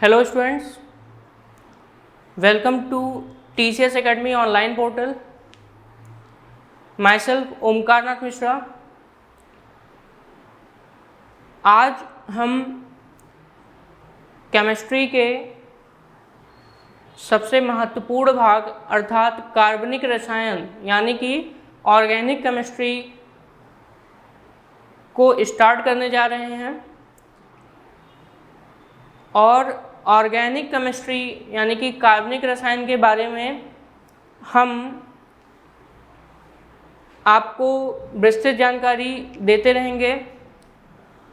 Hello students, welcome to TCS Academy online portal. Myself Omkar Nath Mishra. आज हम chemistry के सबसे महत्वपूर्ण भाग अर्थात कार्बनिक रसायन यानी कि ऑर्गेनिक केमिस्ट्री को स्टार्ट करने जा रहे हैं. और ऑर्गेनिक केमिस्ट्री यानी कि कार्बनिक रसायन के बारे में हम आपको विस्तृत जानकारी देते रहेंगे.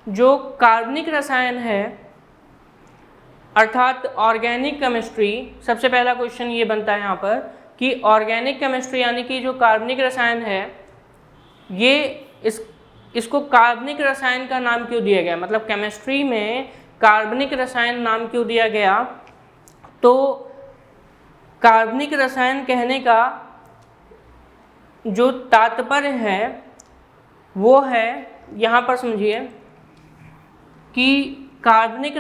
जो कार्बनिक रसायन है अर्थात ऑर्गेनिक केमिस्ट्री, सबसे पहला क्वेश्चन ये बनता है यहाँ पर कि ऑर्गेनिक केमिस्ट्री यानी कि जो कार्बनिक रसायन है ये इसको कार्बनिक रसायन का नाम क्यों दिया गया, मतलब केमिस्ट्री में कार्बनिक रसायन नाम क्यों दिया गया. तो कार्बनिक रसायन कहने का जो तात्पर्य है वो है, यहाँ पर समझिए कि कार्बनिक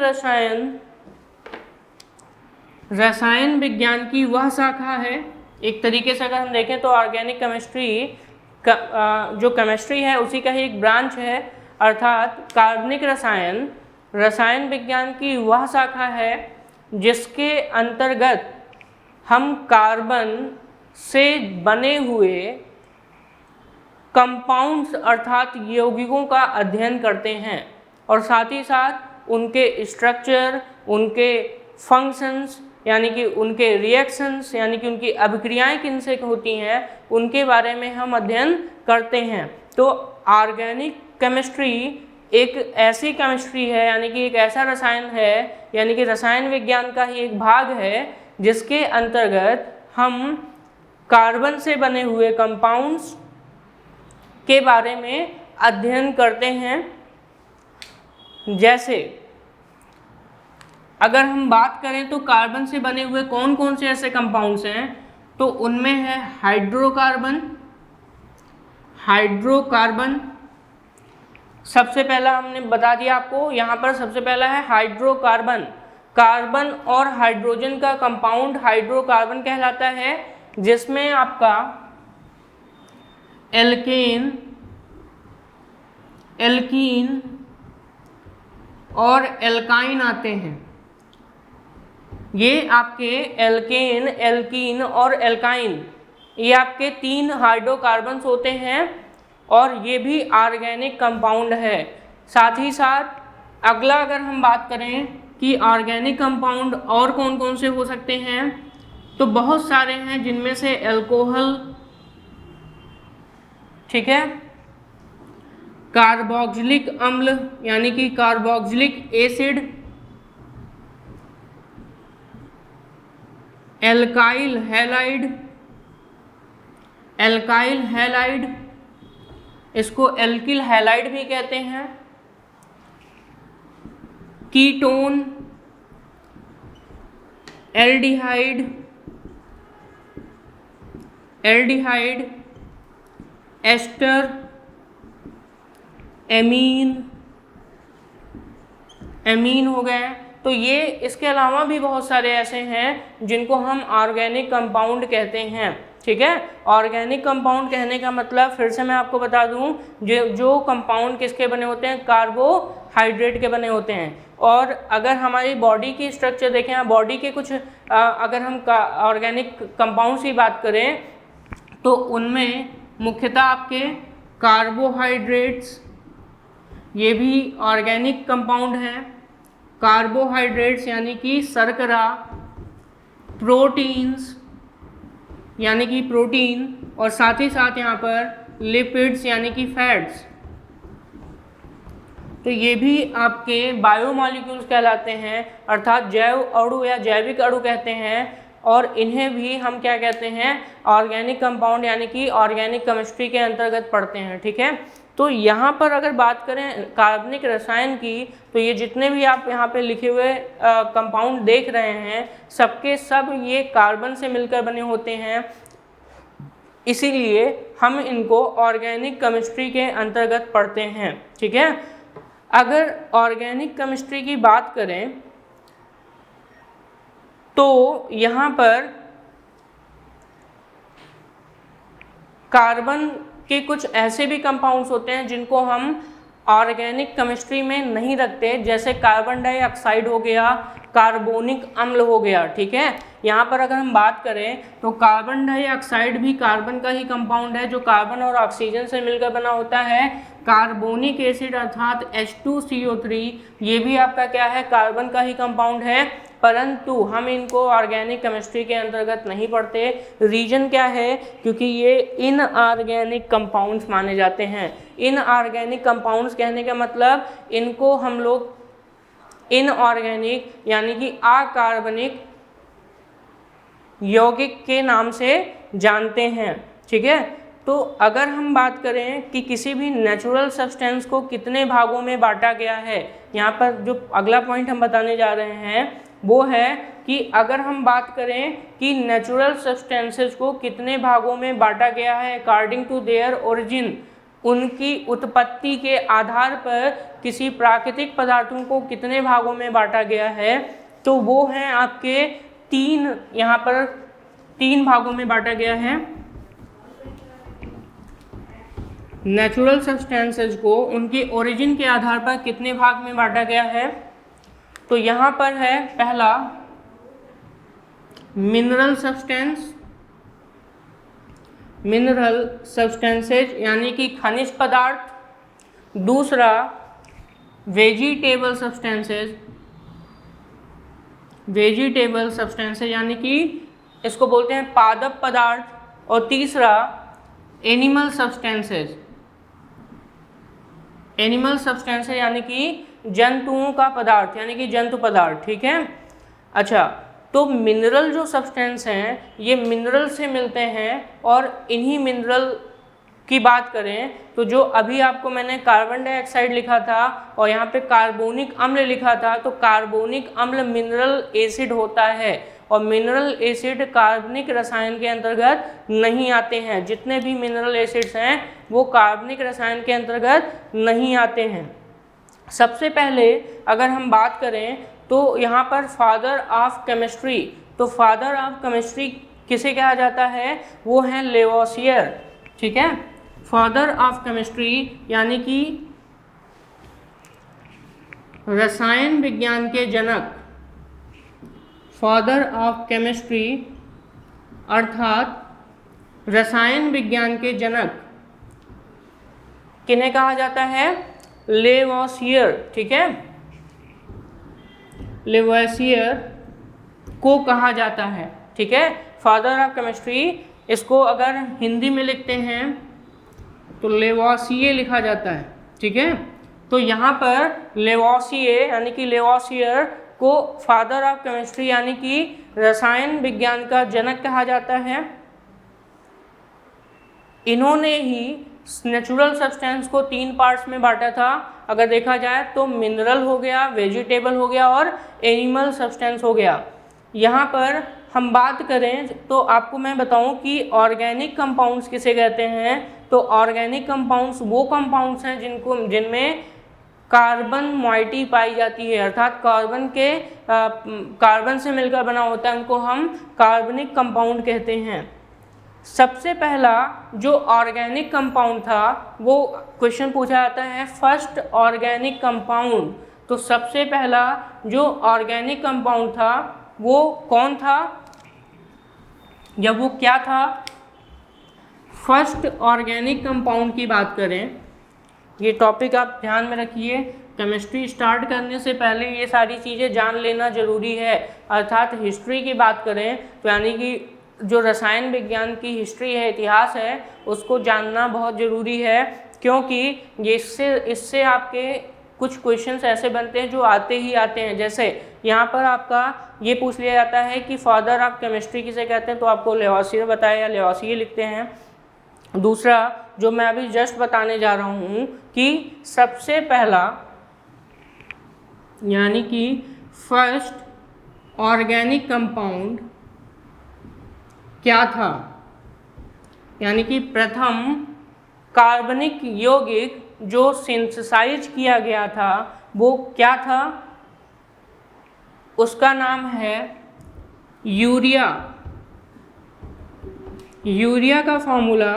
रसायन विज्ञान की वह शाखा है. एक तरीके से अगर हम देखें तो ऑर्गेनिक केमिस्ट्री जो केमिस्ट्री है उसी का ही एक ब्रांच है. अर्थात कार्बनिक रसायन विज्ञान की वह शाखा है जिसके अंतर्गत हम कार्बन से बने हुए कंपाउंड्स अर्थात यौगिकों का अध्ययन करते हैं और साथ ही साथ उनके स्ट्रक्चर, उनके फंक्शंस यानी कि उनके रिएक्शंस यानी कि उनकी अभिक्रियाएं किनसे होती हैं उनके बारे में हम अध्ययन करते हैं. तो ऑर्गेनिक केमिस्ट्री एक ऐसी केमिस्ट्री है यानी कि एक ऐसा रसायन है यानी कि रसायन विज्ञान का ही एक भाग है जिसके अंतर्गत हम कार्बन से बने हुए कंपाउंड्स के बारे में अध्ययन करते हैं. जैसे अगर हम बात करें तो कार्बन से बने हुए कौन कौन से ऐसे कंपाउंड्स हैं, तो उनमें है हाइड्रोकार्बन सबसे पहला हमने बता दिया आपको. यहाँ पर सबसे पहला है हाइड्रोकार्बन. कार्बन और हाइड्रोजन का कंपाउंड हाइड्रोकार्बन कहलाता है जिसमें आपका एल्कीन और एल्काइन आते हैं. ये आपके एल्कीन और एल्काइन ये आपके 3 हाइड्रोकार्बन्स होते हैं और ये भी ऑर्गेनिक कंपाउंड है. साथ ही साथ अगला अगर हम बात करें कि ऑर्गेनिक कंपाउंड और कौन कौन से हो सकते हैं, तो बहुत सारे हैं जिनमें से अल्कोहल, ठीक है, कार्बोक्सिलिक अम्ल यानी कि कार्बोक्सिलिक एसिड, एल्काइल हैलाइड, इसको एल्किल हैलाइड भी कहते हैं, कीटोन, एल्डिहाइड, एस्टर, एमीन हो गए. तो ये इसके अलावा भी बहुत सारे ऐसे हैं जिनको हम ऑर्गेनिक कंपाउंड कहते हैं. ठीक है, ऑर्गेनिक कंपाउंड कहने का मतलब फिर से मैं आपको बता दूं, जो कंपाउंड किसके बने होते हैं, कार्बोहाइड्रेट के बने होते हैं. और अगर हमारी बॉडी की स्ट्रक्चर देखें, बॉडी के कुछ अगर हम ऑर्गेनिक कंपाउंड्स की बात करें तो उनमें मुख्यतः आपके कार्बोहाइड्रेट्स ये भी ऑर्गेनिक कंपाउंड हैं. कार्बोहाइड्रेट्स यानी कि शर्करा, प्रोटीन्स यानी कि प्रोटीन, और साथ ही साथ यहाँ पर लिपिड्स यानी कि फैट्स. तो ये भी आपके बायोमॉलिक्यूल्स कहलाते हैं अर्थात जैव अणु या जैविक अणु कहते हैं. और इन्हें भी हम क्या कहते हैं, ऑर्गेनिक कंपाउंड यानी कि ऑर्गेनिक केमिस्ट्री के अंतर्गत पढ़ते हैं. ठीक है, तो यहाँ पर अगर बात करें कार्बनिक रसायन की, तो ये जितने भी आप यहाँ पे लिखे हुए कंपाउंड देख रहे हैं सबके सब ये कार्बन से मिलकर बने होते हैं. इसीलिए हम इनको ऑर्गेनिक केमिस्ट्री के अंतर्गत पढ़ते हैं. ठीक है, अगर ऑर्गेनिक केमिस्ट्री की बात करें तो यहाँ पर कार्बन के कुछ ऐसे भी कंपाउंड्स होते हैं जिनको हम ऑर्गेनिक केमिस्ट्री में नहीं रखते, जैसे कार्बन डाइऑक्साइड हो गया, कार्बोनिक अम्ल हो गया। ठीक है, यहाँ पर अगर हम बात करें तो कार्बन डाइऑक्साइड भी कार्बन का ही कंपाउंड है जो कार्बन और ऑक्सीजन से मिलकर बना होता है। कार्बोनिक एसिड अर्थात H2CO3 ये भी आपका क्या है, कार्बन का ही कंपाउंड है, परंतु हम इनको ऑर्गेनिक केमिस्ट्री के अंतर्गत नहीं पढ़ते। रीजन क्या है, क्योंकि ये इनऑर्गेनिक कंपाउंड्स माने जाते हैं। इनऑर्गेनिक कंपाउंड्स कहने का मतलब इनको हम लोग इनऑर्गेनिक यानी कि अकार्बनिक यौगिक के नाम से जानते हैं। ठीक है, तो अगर हम बात करें कि किसी भी नेचुरल सब्सटेंस को कितने भागों में बांटा गया है, यहाँ पर जो अगला पॉइंट हम बताने जा रहे हैं वो है कि अगर हम बात करें कि नेचुरल सब्सटेंसेस को कितने भागों में बांटा गया है अकॉर्डिंग टू देयर ओरिजिन, उनकी उत्पत्ति के आधार पर किसी प्राकृतिक पदार्थों को कितने भागों में बांटा गया है, तो वो हैं आपके तीन, यहाँ पर तीन भागों में बांटा गया है। नेचुरल सब्सटेंसेस को उनके ओरिजिन के आधार पर कितने भाग में बांटा गया है, तो यहाँ पर है पहला मिनरल सब्सटेंस, मिनरल सब्सटेंसेज यानी कि खनिज पदार्थ। दूसरा वेजिटेबल सब्सटेंसेज, वेजिटेबल सब्सटेंसेज यानी कि इसको बोलते हैं पादप पदार्थ। और तीसरा एनिमल सब्सटेंसेज, एनिमल सब्सटेंसेज यानी कि जंतुओं का पदार्थ यानी कि जंतु पदार्थ। ठीक है, अच्छा, तो मिनरल जो सब्सटेंस हैं ये मिनरल से मिलते हैं, और इन्हीं मिनरल की बात करें तो जो अभी आपको मैंने कार्बन डाइऑक्साइड लिखा था और यहाँ पे कार्बोनिक अम्ल लिखा था, तो कार्बोनिक अम्ल मिनरल एसिड होता है और मिनरल एसिड कार्बनिक रसायन के अंतर्गत नहीं आते हैं। जितने भी मिनरल एसिड्स हैं वो कार्बनिक रसायन के अंतर्गत नहीं आते हैं। सबसे पहले अगर हम बात करें तो यहाँ पर फादर ऑफ केमिस्ट्री, तो फादर ऑफ केमिस्ट्री किसे कहा जाता है, वो हैं लेवोसियर। ठीक है, फादर ऑफ केमिस्ट्री यानी कि रसायन विज्ञान के जनक, फादर ऑफ केमिस्ट्री अर्थात रसायन विज्ञान के जनक किन्हें कहा जाता है, लेवोसियर। ठीक है, लेवोसियर को कहा जाता है। ठीक है, फादर ऑफ केमिस्ट्री, इसको अगर हिंदी में लिखते हैं तो लेवोसिए लिखा जाता है। ठीक है, तो यहाँ पर लेवोसिए यानी कि लेवोसियर को फादर ऑफ केमिस्ट्री यानी कि रसायन विज्ञान का जनक कहा जाता है। इन्होंने ही नेचुरल सब्सटेंस को तीन पार्ट्स में बांटा था, अगर देखा जाए तो मिनरल हो गया, वेजिटेबल हो गया और एनिमल सब्सटेंस हो गया। यहाँ पर हम बात करें तो आपको मैं बताऊं कि ऑर्गेनिक कंपाउंड्स किसे कहते हैं, तो ऑर्गेनिक कंपाउंड्स वो कंपाउंड्स हैं जिनमें कार्बन मॉइटी पाई जाती है, अर्थात कार्बन से मिलकर बना होता है, उनको हम कार्बनिक कंपाउंड कहते हैं। सबसे पहला जो ऑर्गेनिक कंपाउंड था वो क्वेश्चन पूछा जाता है फर्स्ट ऑर्गेनिक कंपाउंड, तो सबसे पहला जो ऑर्गेनिक कंपाउंड था वो कौन था या वो क्या था। फर्स्ट ऑर्गेनिक कंपाउंड की बात करें, ये टॉपिक आप ध्यान में रखिए, केमिस्ट्री स्टार्ट करने से पहले ये सारी चीज़ें जान लेना ज़रूरी है। अर्थात हिस्ट्री की बात करें तो यानी कि जो रसायन विज्ञान की हिस्ट्री है, इतिहास है, उसको जानना बहुत ज़रूरी है, क्योंकि इससे आपके कुछ क्वेश्चंस ऐसे बनते हैं जो आते ही आते हैं। जैसे यहाँ पर आपका ये पूछ लिया जाता है कि फादर ऑफ केमिस्ट्री किसे कहते हैं, तो आपको लेवोसियर बताया या लेवोसियर लिखते हैं। दूसरा जो मैं अभी जस्ट बताने जा रहा हूँ कि सबसे पहला यानी कि फर्स्ट ऑर्गेनिक कंपाउंड क्या था, यानी कि प्रथम कार्बनिक यौगिक जो सिंथेसाइज किया गया था वो क्या था, उसका नाम है यूरिया का फॉर्मूला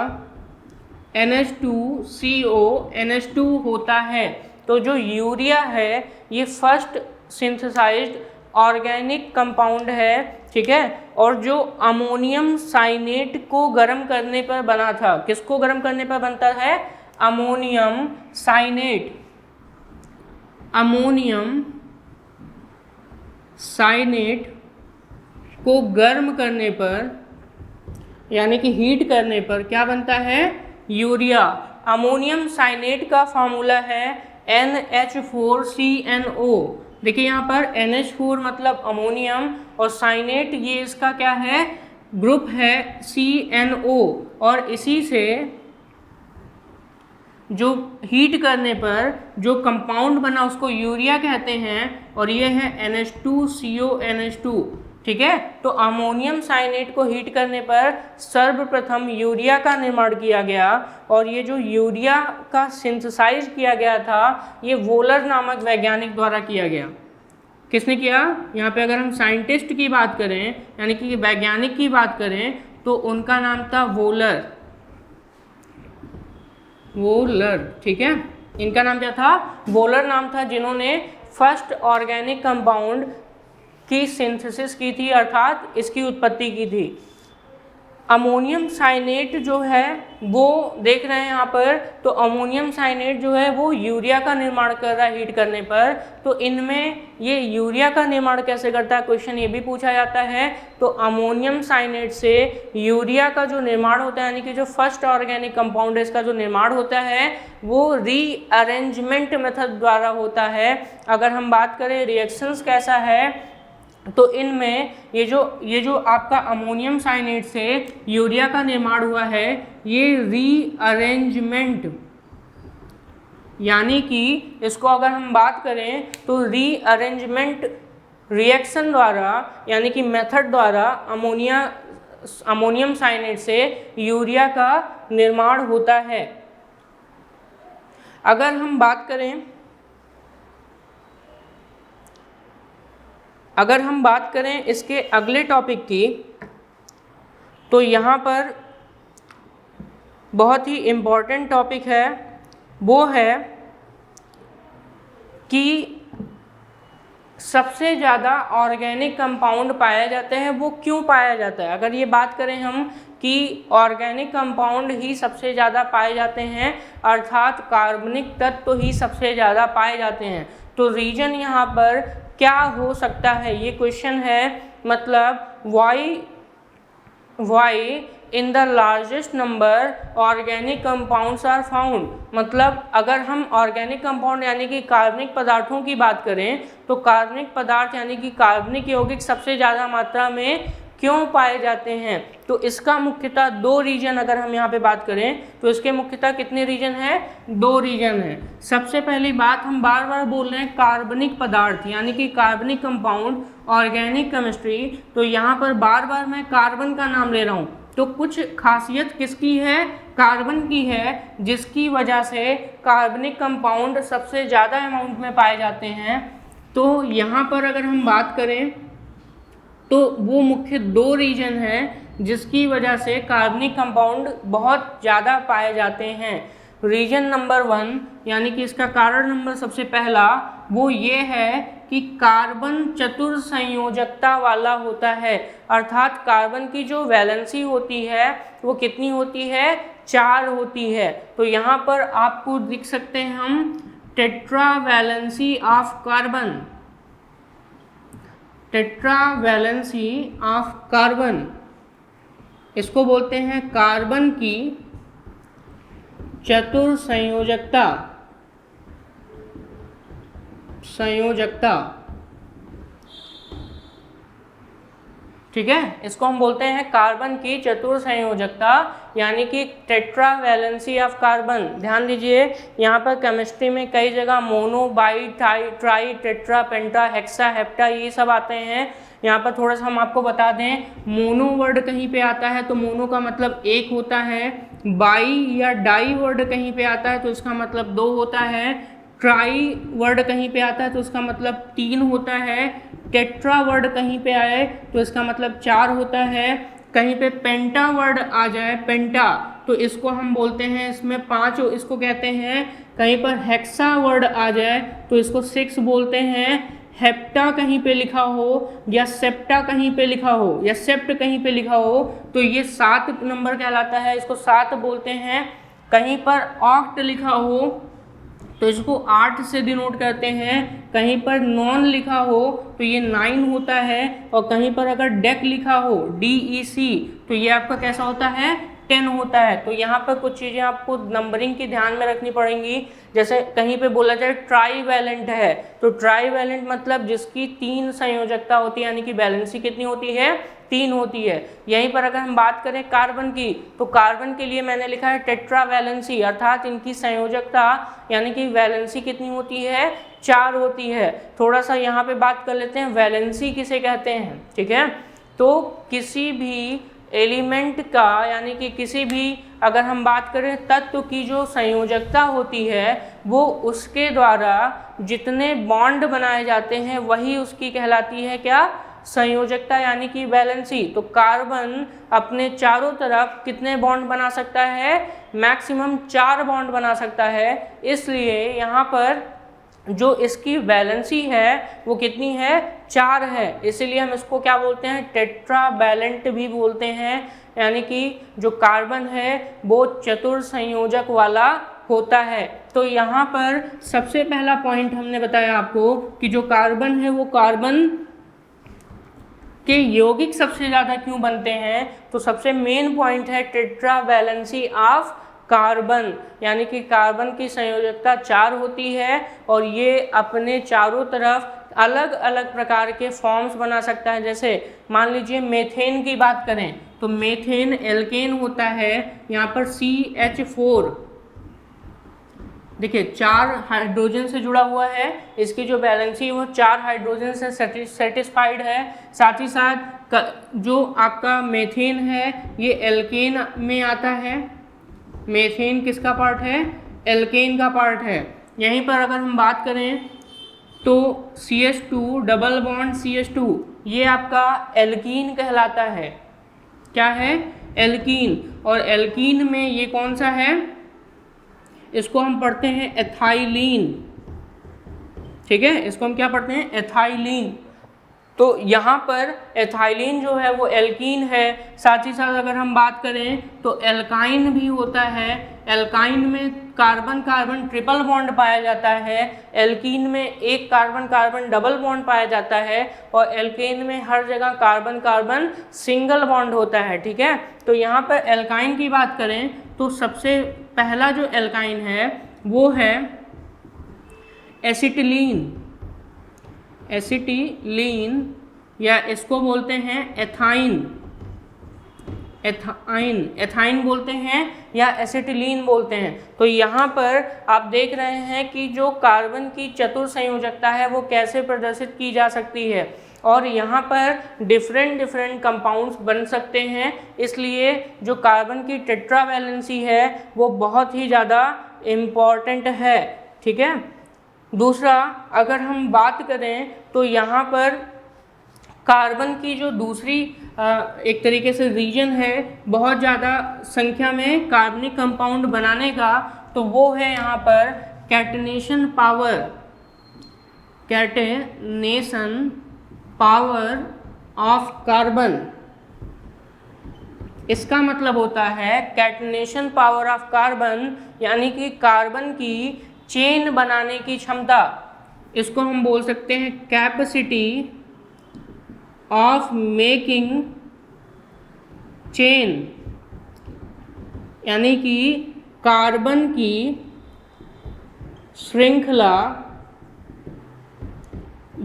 NH2CO NH2 होता है। तो जो यूरिया है ये फर्स्ट सिंथेसाइज्ड ऑर्गेनिक कंपाउंड है, ठीक है। और जो अमोनियम साइनेट को गर्म करने पर बना था, किसको गर्म करने पर बनता है? अमोनियम साइनेट को गर्म करने पर यानी कि हीट करने पर क्या बनता है? यूरिया। अमोनियम साइनेट का फॉर्मूला है NH4CNO। देखिए यहाँ पर NH4 मतलब अमोनियम और साइनेट ये इसका क्या है? ग्रुप है CNO। और इसी से जो हीट करने पर जो कंपाउंड बना उसको यूरिया कहते हैं और ये है NH2CONH2, ठीक है। तो अमोनियम साइनेट को हीट करने पर सर्वप्रथम यूरिया का निर्माण किया गया और ये जो यूरिया का सिंथेसाइज किया गया था ये वोलर नामक वैज्ञानिक द्वारा किया गया। किसने किया? यहाँ पे अगर हम साइंटिस्ट की बात करें यानी कि वैज्ञानिक की बात करें तो उनका नाम था वोलर, ठीक है। इनका नाम क्या था? वोलर नाम था, जिन्होंने फर्स्ट ऑर्गेनिक कंपाउंड की सिंथेसिस की थी, अर्थात इसकी उत्पत्ति की थी। अमोनियम साइनेट जो है वो देख रहे हैं यहाँ पर, तो अमोनियम साइनेट जो है वो यूरिया का निर्माण कर रहा है हीट करने पर। तो इनमें ये यूरिया का निर्माण कैसे करता है, क्वेश्चन ये भी पूछा जाता है। तो अमोनियम साइनेट से यूरिया का जो निर्माण होता है यानी कि जो फर्स्ट ऑर्गेनिक कंपाउंड है इसका जो निर्माण होता है वो रीअरेंजमेंट मेथड द्वारा होता है। अगर हम बात करें रिएक्शंस कैसा है तो इनमें ये जो आपका अमोनियम साइनेट से यूरिया का निर्माण हुआ है ये रीअरेंजमेंट यानी कि इसको अगर हम बात करें तो रीअरेंजमेंट रिएक्शन द्वारा यानी कि मेथड द्वारा अमोनियम साइनेट से यूरिया का निर्माण होता है। अगर हम बात करें इसके अगले टॉपिक की तो यहाँ पर बहुत ही इम्पॉर्टेंट टॉपिक है, वो है कि सबसे ज़्यादा ऑर्गेनिक कंपाउंड पाया जाते हैं, वो क्यों पाया जाता है। अगर ये बात करें हम कि ऑर्गेनिक कंपाउंड ही सबसे ज़्यादा पाए जाते हैं अर्थात कार्बनिक तत्व ही सबसे ज़्यादा पाए जाते हैं, तो रीजन यहाँ पर क्या हो सकता है, ये क्वेश्चन है। मतलब why in the largest number organic compounds are found. मतलब अगर हम ऑर्गेनिक कंपाउंड यानी कि कार्बनिक पदार्थों की बात करें तो कार्बनिक पदार्थ यानी कि कार्बनिक यौगिक सबसे ज़्यादा मात्रा में क्यों पाए जाते हैं, तो इसका मुख्यतः दो रीजन अगर हम यहाँ पे बात करें तो इसके मुख्यतः कितने रीजन हैं? दो रीजन हैं। सबसे पहली बात हम बार बार बोल रहे हैं कार्बनिक पदार्थ यानी कि कार्बनिक कंपाउंड ऑर्गेनिक केमिस्ट्री, तो यहाँ पर बार बार मैं कार्बन का नाम ले रहा हूँ। तो कुछ खासियत किसकी है? कार्बन की है, जिसकी वजह से कार्बनिक कंपाउंड सबसे ज़्यादा अमाउंट में पाए जाते हैं। तो यहाँ पर अगर हम बात करें तो वो मुख्य दो रीजन हैं जिसकी वजह से कार्बनिक कंपाउंड बहुत ज़्यादा पाए जाते हैं। रीजन नंबर 1 यानी कि इसका कारण नंबर सबसे पहला वो ये है कि कार्बन चतुर्संयोजकता वाला होता है, अर्थात कार्बन की जो वैलेंसी होती है वो कितनी होती है? 4 होती है। तो यहाँ पर आपको दिख सकते हैं हम tetra valency of carbon, tetra valency of carbon, इसको बोलते हैं कार्बन की चतुर्संयोजकता, ठीक है। इसको हम बोलते हैं कार्बन की चतुर्संयोजकता यानी कि टेट्रा वैलेंसी ऑफ कार्बन। ध्यान दीजिए यहाँ पर केमिस्ट्री में कई जगह mono, by, try, tetra, penta, hexa, hepta ये सब आते हैं। यहाँ पर थोड़ा सा हम आपको बता दें, मोनो वर्ड कहीं पे आता है तो मोनो का मतलब एक होता है, बाई या डाई वर्ड कहीं पे आता है तो इसका मतलब दो होता है, ट्राई वर्ड कहीं पे आता है तो उसका मतलब 3 होता है, टेट्रा वर्ड कहीं पे आए तो इसका मतलब 4 होता है, कहीं पे पेंटा वर्ड आ जाए, पेंटा, तो इसको हम बोलते हैं इसमें 5 इसको कहते हैं, कहीं पर हेक्सा वर्ड आ जाए तो इसको 6 बोलते हैं, हेप्टा कहीं पे लिखा हो या सेप्टा कहीं पे लिखा हो या सेप्ट कहीं पे लिखा हो तो ये 7 नंबर कहलाता है, इसको 7 बोलते हैं। कहीं पर ऑक्ट लिखा हो तो इसको 8 से डिनोट करते हैं, कहीं पर नॉन लिखा हो तो ये 9 होता है, और कहीं पर अगर डेक लिखा हो DEC तो ये आपका कैसा होता है, 10 होता है। तो यहाँ पर कुछ चीज़ें आपको नंबरिंग की ध्यान में रखनी पड़ेंगी। जैसे कहीं पे बोला जाए ट्राईवैलेंट है तो ट्राईवैलेंट मतलब जिसकी 3 संयोजकता होती है, यानी कि वैलेंसी कितनी होती है, 3 होती है। यहीं पर अगर हम बात करें कार्बन की तो कार्बन के लिए मैंने लिखा है टेट्रावैलेंसी, अर्थात इनकी संयोजकता यानी कि वैलेंसी कितनी होती है, 4 होती है। थोड़ा सा यहाँ पे बात कर लेते हैं वैलेंसी किसे कहते हैं, ठीक है। तो किसी भी एलिमेंट का यानी कि किसी भी अगर हम बात करें तत्व की जो संयोजकता होती है वो उसके द्वारा जितने बॉन्ड बनाए जाते हैं वही उसकी कहलाती है क्या, संयोजकता यानी कि वैलेंसी। तो कार्बन अपने चारों तरफ कितने बॉन्ड बना सकता है, मैक्सिमम 4 बॉन्ड बना सकता है, इसलिए यहाँ पर जो इसकी वैलेंसी है वो कितनी है, 4 है, इसीलिए हम इसको क्या बोलते हैं, टेट्रावैलेंट भी बोलते हैं। यानी कि जो कार्बन है वो चतुर संयोजक वाला होता है। तो यहाँ पर सबसे पहला पॉइंट हमने बताया आपको कि जो कार्बन है वो कार्बन के यौगिक सबसे ज़्यादा क्यों बनते हैं, तो सबसे मेन पॉइंट है टेट्रावैलेंसी ऑफ कार्बन, यानी कि कार्बन की संयोजकता 4 होती है और ये अपने चारों तरफ अलग अलग प्रकार के फॉर्म्स बना सकता है। जैसे मान लीजिए मेथेन की बात करें तो मेथेन एल्केन होता है, यहाँ पर CH4 देखिए 4 हाइड्रोजन से जुड़ा हुआ है, इसकी जो वैलेंसी है वो 4 हाइड्रोजन से सेटिस्फाइड है। साथ ही साथ जो आपका मेथेन है ये एल्केन में आता है, मेथेन किसका पार्ट है, एल्केन का पार्ट है। यहीं पर अगर हम बात करें तो CH2 डबल बॉन्ड CH2 ये आपका एल्कीन कहलाता है, क्या है, एल्कीन। और एल्कीन में ये कौन सा है, इसको हम पढ़ते हैं एथाइलीन, ठीक है, इसको हम क्या पढ़ते हैं, एथाइलीन। तो यहाँ पर एथाइलीन जो है वो एल्कीन है। साथ ही साथ अगर हम बात करें तो एल्काइन भी होता है, एल्काइन में कार्बन कार्बन ट्रिपल बॉन्ड पाया जाता है, एल्कीन में एक कार्बन कार्बन डबल बॉन्ड पाया जाता है, और एल्केन में हर जगह कार्बन कार्बन सिंगल बॉन्ड होता है, ठीक है। तो यहाँ पर एल्काइन की बात करें तो सबसे पहला जो एल्काइन है वो है एसिटिलीन, एसिटिलीन या इसको बोलते हैं एथाइन, एथाइन बोलते हैं या एसिटिलीन बोलते हैं। तो यहाँ पर आप देख रहे हैं कि जो कार्बन की चतुर संयोजकता है वो कैसे प्रदर्शित की जा सकती है, और यहाँ पर डिफरेंट कंपाउंड्स बन सकते हैं, इसलिए जो कार्बन की टेट्रावैलेंसी है वो बहुत ही ज़्यादा इम्पॉर्टेंट है, ठीक है। दूसरा अगर हम बात करें तो यहाँ पर कार्बन की जो दूसरी एक तरीके से रीजन है बहुत ज़्यादा संख्या में कार्बनिक कंपाउंड बनाने का, तो वो है यहाँ पर catenation power, catenation power of carbon. इसका मतलब होता है कैटनेशन पावर ऑफ कार्बन यानी कि कार्बन की चेन बनाने की क्षमता, इसको हम बोल सकते हैं कैपेसिटी ऑफ मेकिंग चेन, यानी कि कार्बन की श्रृंखला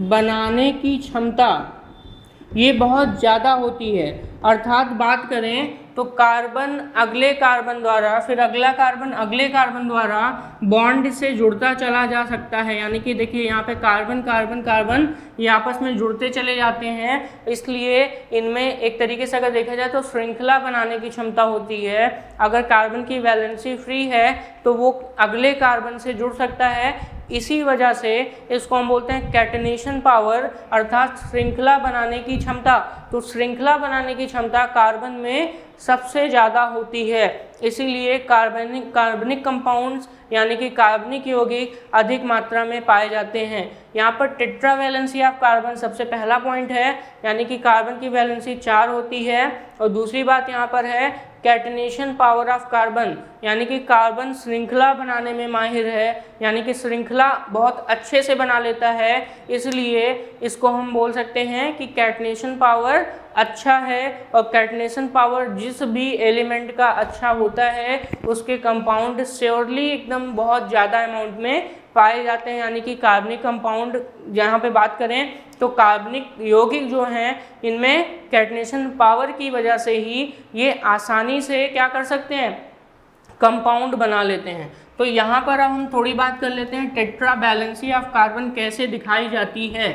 बनाने की क्षमता ये बहुत ज़्यादा होती है। अर्थात बात करें तो कार्बन अगले कार्बन द्वारा, फिर अगला कार्बन अगले कार्बन द्वारा बॉन्ड से जुड़ता चला जा सकता है, यानी कि देखिए यहाँ पे कार्बन कार्बन कार्बन ये आपस में जुड़ते चले जाते हैं, इसलिए इनमें एक तरीके से अगर देखा जाए तो श्रृंखला बनाने की क्षमता होती है। अगर कार्बन की वैलेंसी फ्री है तो वो अगले कार्बन से जुड़ सकता है, इसी वजह से इसको हम बोलते हैं कैटनेशन पावर, अर्थात श्रृंखला बनाने की क्षमता। तो श्रृंखला बनाने की क्षमता कार्बन में सबसे ज़्यादा होती है, इसीलिए कार्बनिक कंपाउंड्स यानी कि कार्बनिक यौगिक अधिक मात्रा में पाए जाते हैं। यहाँ पर टेट्रा वैलेंसी ऑफ कार्बन सबसे पहला पॉइंट है, यानी कि कार्बन की वैलेंसी 4 होती है। और दूसरी बात यहाँ पर है कैटनेशन पावर ऑफ कार्बन, यानी कि कार्बन श्रृंखला बनाने में माहिर है, यानी कि श्रृंखला बहुत अच्छे से बना लेता है, इसलिए इसको हम बोल सकते हैं कि कैटनेशन पावर अच्छा है। और कैटनेशन पावर जिस भी एलिमेंट का अच्छा होता है उसके कंपाउंड श्योरली एकदम बहुत ज़्यादा अमाउंट में पाए जाते हैं, यानी कि कार्बनिक कंपाउंड जहाँ पे बात करें तो कार्बनिक यौगिक जो हैं इनमें कैटनेशन पावर की वजह से ही ये आसानी से क्या कर सकते हैं, कंपाउंड बना लेते हैं। तो यहाँ पर अब हम थोड़ी बात कर लेते हैं टेट्रा वैलेंसी ऑफ कार्बन कैसे दिखाई जाती है।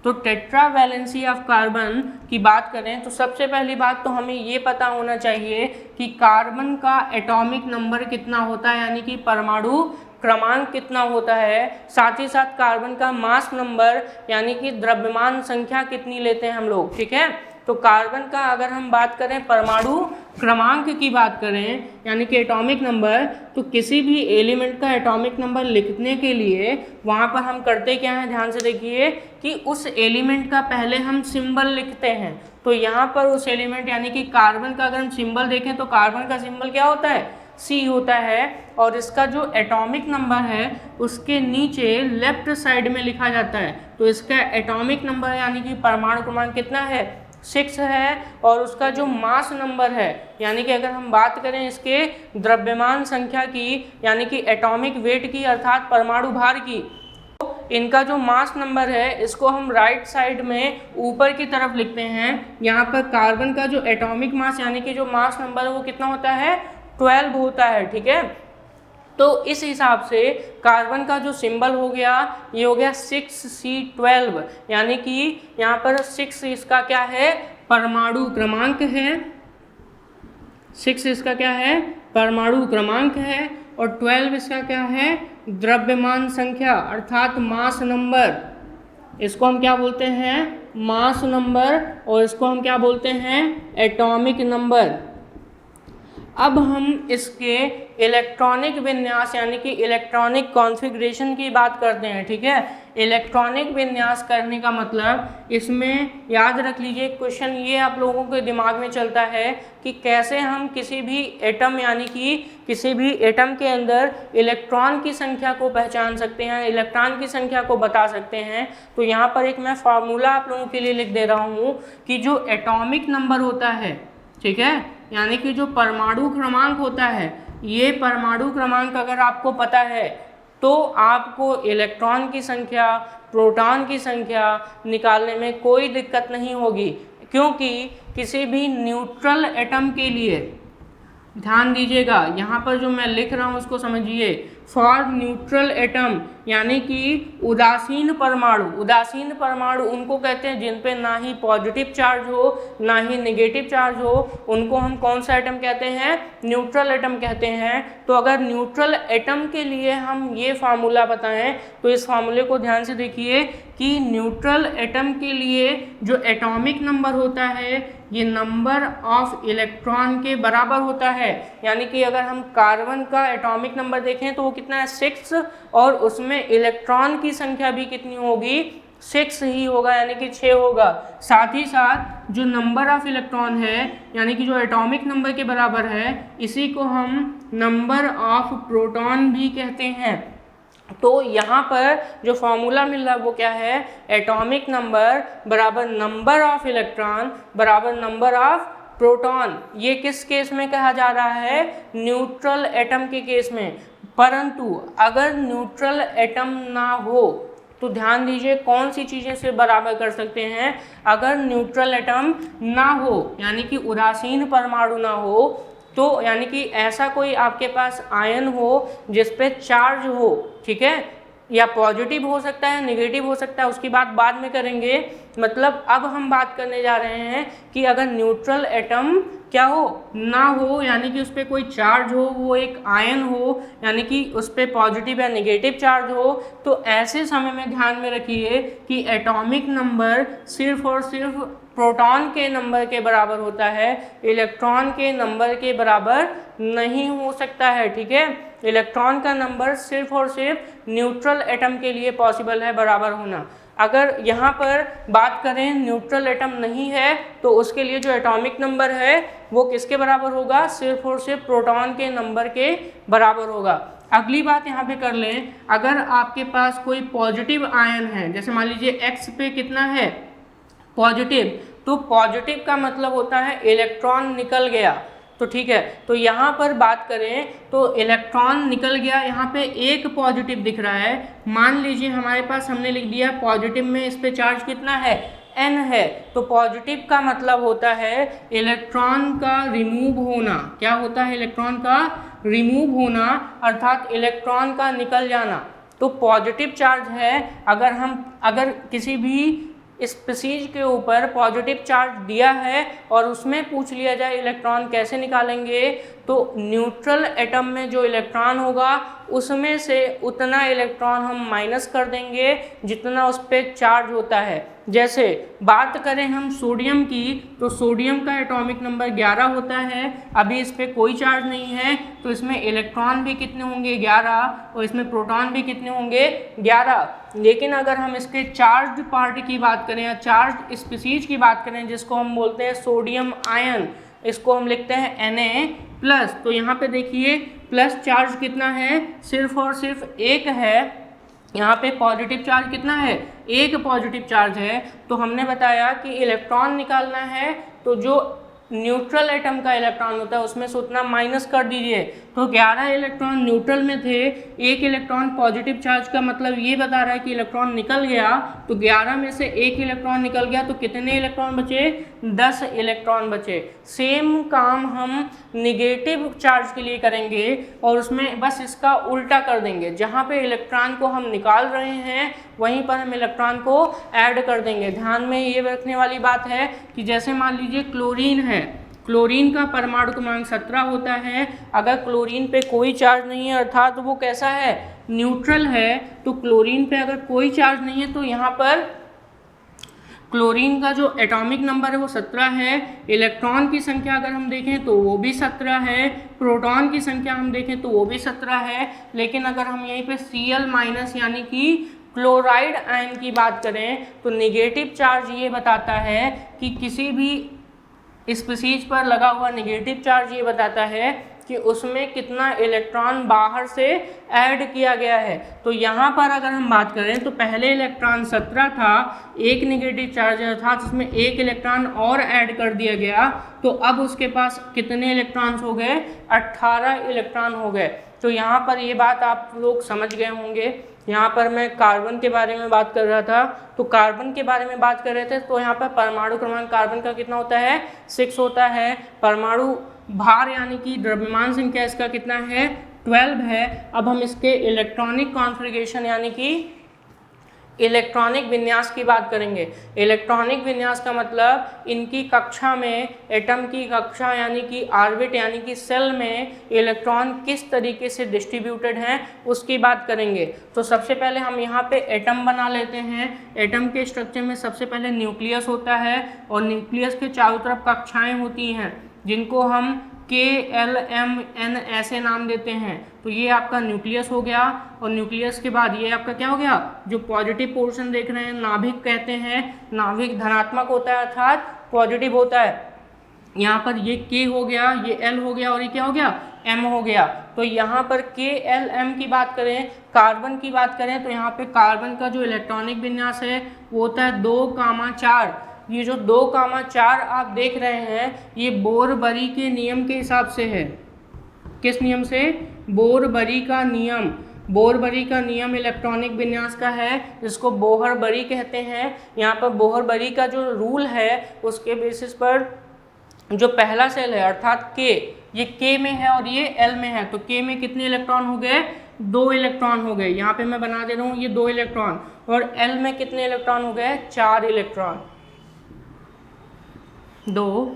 तो टेट्रा वैलेंसी ऑफ कार्बन की बात करें तो सबसे पहली बात तो हमें ये पता होना चाहिए कि कार्बन का एटॉमिक नंबर कितना होता है, यानी कि परमाणु क्रमांक कितना होता है, साथ ही साथ कार्बन का मास नंबर यानी कि द्रव्यमान संख्या कितनी लेते हैं हम लोग, ठीक है। तो कार्बन का अगर हम बात करें परमाणु क्रमांक की बात करें यानी कि एटॉमिक नंबर, तो किसी भी एलिमेंट का एटॉमिक नंबर लिखने के लिए वहाँ पर हम करते क्या हैं, ध्यान से देखिए कि उस एलिमेंट का पहले हम सिंबल लिखते हैं। तो यहाँ पर उस एलिमेंट यानी कि कार्बन का अगर हम सिंबल देखें तो कार्बन का सिंबल क्या होता है, C होता है, और इसका जो एटॉमिक नंबर है उसके नीचे लेफ्ट साइड में लिखा जाता है। तो इसका एटॉमिक नंबर यानी कि परमाणु क्रमांक कितना है, 6 है। और उसका जो मास नंबर है यानी कि अगर हम बात करें इसके द्रव्यमान संख्या की यानी कि एटॉमिक वेट की अर्थात परमाणु भार की, तो इनका जो मास नंबर है इसको हम राइट साइड में ऊपर की तरफ लिखते हैं। यहाँ पर कार्बन का जो एटॉमिक मास यानी कि जो मास नंबर है वो कितना होता है, 12 होता है, ठीक है। तो इस हिसाब से कार्बन का जो सिंबल हो गया ये हो गया 6C12, यानी कि यहाँ पर 6 इसका क्या है, परमाणु क्रमांक है, 6 इसका क्या है, परमाणु क्रमांक है, और 12 इसका क्या है, द्रव्यमान संख्या अर्थात मास नंबर। इसको हम क्या बोलते हैं, मास नंबर, और इसको हम क्या बोलते हैं, एटॉमिक नंबर। अब हम इसके इलेक्ट्रॉनिक विन्यास यानी कि इलेक्ट्रॉनिक कॉन्फ़िगरेशन की बात करते हैं, ठीक है। इलेक्ट्रॉनिक विन्यास करने का मतलब इसमें याद रख लीजिए क्वेश्चन ये आप लोगों के दिमाग में चलता है कि कैसे हम किसी भी एटम यानी कि किसी भी एटम के अंदर इलेक्ट्रॉन की संख्या को पहचान सकते हैं, इलेक्ट्रॉन की संख्या को बता सकते हैं। तो यहाँ पर एक मैं फार्मूला आप लोगों के लिए लिख दे रहा हूँ कि जो एटॉमिक नंबर होता है, ठीक है, यानी कि जो परमाणु क्रमांक होता है, ये परमाणु क्रमांक अगर आपको पता है तो आपको इलेक्ट्रॉन की संख्या, प्रोटॉन की संख्या निकालने में कोई दिक्कत नहीं होगी, क्योंकि किसी भी न्यूट्रल एटम के लिए, ध्यान दीजिएगा यहाँ पर जो मैं लिख रहा हूँ उसको समझिए, फॉर न्यूट्रल एटम यानी कि उदासीन परमाणु, उदासीन परमाणु उनको कहते हैं जिन पे ना ही पॉजिटिव चार्ज हो ना ही नेगेटिव चार्ज हो, उनको हम कौन सा एटम कहते हैं, न्यूट्रल एटम कहते हैं। तो अगर न्यूट्रल एटम के लिए हम ये फार्मूला बताएं तो इस फार्मूले को ध्यान से देखिए कि न्यूट्रल एटम के लिए जो एटॉमिक नंबर होता है ये नंबर ऑफ इलेक्ट्रॉन के बराबर होता है। यानी कि अगर हम कार्बन का एटॉमिक नंबर देखें तो वो कितना है, 6, और उसमें इलेक्ट्रॉन की संख्या भी कितनी होगी, 6 ही होगा, यानी कि 6 होगा। साथ ही साथ जो नंबर ऑफ इलेक्ट्रॉन है यानी कि जो एटॉमिक नंबर के बराबर है इसी को हम नंबर ऑफ प्रोटॉन भी कहते हैं। तो यहाँ पर जो फॉर्मूला मिल रहा है वो क्या है, एटॉमिक नंबर बराबर नंबर ऑफ इलेक्ट्रॉन बराबर नंबर ऑफ प्रोटॉन। ये किस केस में कहा जा रहा है, न्यूट्रल एटम के केस में। परंतु अगर न्यूट्रल एटम ना हो तो ध्यान दीजिए कौन सी चीज़ें से बराबर कर सकते हैं, अगर न्यूट्रल एटम ना हो यानी कि उदासीन परमाणु ना हो, तो यानी कि ऐसा कोई आपके पास आयन हो जिस पे चार्ज हो, ठीक है, या पॉजिटिव हो सकता है, नेगेटिव हो सकता है, उसकी बात बाद में करेंगे। मतलब अब हम बात करने जा रहे हैं कि अगर न्यूट्रल एटम क्या हो, ना हो, यानी कि उस पर कोई चार्ज हो, वो एक आयन हो, यानी कि उस पर पॉजिटिव या नेगेटिव चार्ज हो, तो ऐसे समय में ध्यान में रखिए कि एटॉमिक नंबर सिर्फ और सिर्फ प्रोटॉन के नंबर के बराबर होता है, इलेक्ट्रॉन के नंबर के बराबर नहीं हो सकता है। ठीक है, इलेक्ट्रॉन का नंबर सिर्फ और सिर्फ न्यूट्रल एटम के लिए पॉसिबल है बराबर होना। अगर यहाँ पर बात करें न्यूट्रल एटम नहीं है तो उसके लिए जो एटॉमिक नंबर है वो किसके बराबर होगा, सिर्फ और सिर्फ प्रोटॉन के नंबर के बराबर होगा। अगली बात यहाँ पे कर लें, अगर आपके पास कोई पॉजिटिव आयन है, जैसे मान लीजिए x पे कितना है पॉजिटिव, तो पॉजिटिव का मतलब होता है इलेक्ट्रॉन निकल गया। तो ठीक है, तो यहाँ पर बात करें तो इलेक्ट्रॉन निकल गया, यहाँ पे एक पॉजिटिव दिख रहा है। मान लीजिए हमारे पास हमने लिख दिया पॉजिटिव में इस पे चार्ज कितना है, n है, तो पॉजिटिव का मतलब होता है इलेक्ट्रॉन का रिमूव होना। क्या होता है, इलेक्ट्रॉन का रिमूव होना, अर्थात इलेक्ट्रॉन का निकल जाना। तो पॉजिटिव चार्ज है, अगर किसी भी स्पीशीज के ऊपर पॉजिटिव चार्ज दिया है और उसमें पूछ लिया जाए इलेक्ट्रॉन कैसे निकालेंगे, तो न्यूट्रल एटम में जो इलेक्ट्रॉन होगा उसमें से उतना इलेक्ट्रॉन हम माइनस कर देंगे जितना उस पर चार्ज होता है। जैसे बात करें हम सोडियम की, तो सोडियम का एटॉमिक नंबर 11 होता है, अभी इस पर कोई चार्ज नहीं है, तो इसमें इलेक्ट्रॉन भी कितने होंगे 11, और इसमें प्रोटॉन भी कितने होंगे 11। लेकिन अगर हम इसके चार्ज पार्ट की बात करें या चार्ज स्पीशीज की बात करें, जिसको हम बोलते हैं सोडियम आयन, इसको हम लिखते हैं Na+, तो यहाँ पे देखिए प्लस चार्ज कितना है, सिर्फ और सिर्फ एक है। यहाँ पे पॉजिटिव चार्ज कितना है, एक पॉजिटिव चार्ज है। तो हमने बताया कि इलेक्ट्रॉन निकालना है तो जो न्यूट्रल एटम का इलेक्ट्रॉन होता है उसमें से उतना माइनस कर दीजिए। तो 11 इलेक्ट्रॉन न्यूट्रल में थे, एक इलेक्ट्रॉन पॉजिटिव चार्ज का मतलब ये बता रहा है कि इलेक्ट्रॉन निकल गया, तो 11 में से एक इलेक्ट्रॉन निकल गया, तो कितने इलेक्ट्रॉन बचे, 10 इलेक्ट्रॉन बचे। सेम काम हम निगेटिव चार्ज के लिए करेंगे और उसमें बस इसका उल्टा कर देंगे, जहाँ पे इलेक्ट्रॉन को हम निकाल रहे हैं वहीं पर हम इलेक्ट्रॉन को ऐड कर देंगे। ध्यान में ये रखने वाली बात है कि जैसे मान लीजिए क्लोरीन है, क्लोरीन का परमाणु क्रमांक 17 होता है। अगर क्लोरीन पे कोई चार्ज नहीं है, अर्थात वो कैसा है, न्यूट्रल है, तो क्लोरीन पे अगर कोई चार्ज नहीं है तो यहाँ पर क्लोरीन का जो एटॉमिक नंबर है वो 17 है। इलेक्ट्रॉन की संख्या अगर हम देखें तो वो भी 17 है, प्रोटॉन की संख्या हम देखें तो वो भी 17 है। लेकिन अगर हम यहीं पे Cl- यानी कि क्लोराइड आयन की बात करें तो नेगेटिव चार्ज ये बताता है कि किसी भी स्पीशीज पर लगा हुआ नेगेटिव चार्ज ये बताता है कि उसमें कितना इलेक्ट्रॉन बाहर से ऐड किया गया है। तो यहाँ पर अगर हम बात करें तो पहले इलेक्ट्रॉन 17 था, एक नेगेटिव चार्ज अर्थात उसमें एक इलेक्ट्रॉन और ऐड कर दिया गया, तो अब उसके पास कितने इलेक्ट्रॉन्स हो गए, 18 इलेक्ट्रॉन हो गए। तो यहाँ पर ये बात आप लोग समझ गए होंगे। यहाँ पर मैं कार्बन के बारे में बात कर रहा था, तो कार्बन के बारे में बात कर रहे थे, तो यहाँ पर परमाणु क्रमांक कार्बन का कितना होता है, 6 होता है। परमाणु भार यानी कि द्रव्यमान संख्या इसका कितना है, 12 है। अब हम इसके इलेक्ट्रॉनिक कॉन्फ़िगरेशन यानी कि इलेक्ट्रॉनिक विन्यास की बात करेंगे। इलेक्ट्रॉनिक विन्यास का मतलब इनकी कक्षा में, एटम की कक्षा यानी कि ऑर्बिट यानी कि सेल में इलेक्ट्रॉन किस तरीके से डिस्ट्रीब्यूटेड हैं उसकी बात करेंगे। तो सबसे पहले हम यहाँ पे एटम बना लेते हैं। एटम के स्ट्रक्चर में सबसे पहले न्यूक्लियस होता है और न्यूक्लियस के चारों तरफ कक्षाएँ होती हैं जिनको हम K-L-M-N ऐसे नाम देते हैं। तो ये आपका न्यूक्लियस हो गया, और न्यूक्लियस के बाद ये आपका क्या हो गया, जो पॉजिटिव पोर्शन देख रहे हैं नाभिक कहते हैं। नाभिक धनात्मक होता है अर्थात पॉजिटिव होता है। यहाँ पर ये K हो गया, ये L हो गया और ये क्या हो गया, M हो गया। तो यहाँ पर K-L-M की बात करें, कार्बन की बात करें, तो यहाँ पे कार्बन का जो इलेक्ट्रॉनिक विन्यास है वो होता है 2,4। ये जो 2,4 आप देख रहे हैं ये बोर-बरी के नियम के हिसाब से है। किस नियम से, बोर-बरी का नियम। बोर-बरी का नियम इलेक्ट्रॉनिक विन्यास का है, जिसको बोहर-बरी कहते हैं। यहाँ पर बोहर-बरी का जो रूल है उसके बेसिस पर जो पहला सेल है अर्थात K, ये K में है और ये L में है, तो K में कितने इलेक्ट्रॉन हो गए, 2 इलेक्ट्रॉन हो गए, यहाँ पे मैं बना दे रहा हूँ ये 2 इलेक्ट्रॉन, और L में कितने इलेक्ट्रॉन हो गए, 4 इलेक्ट्रॉन, 2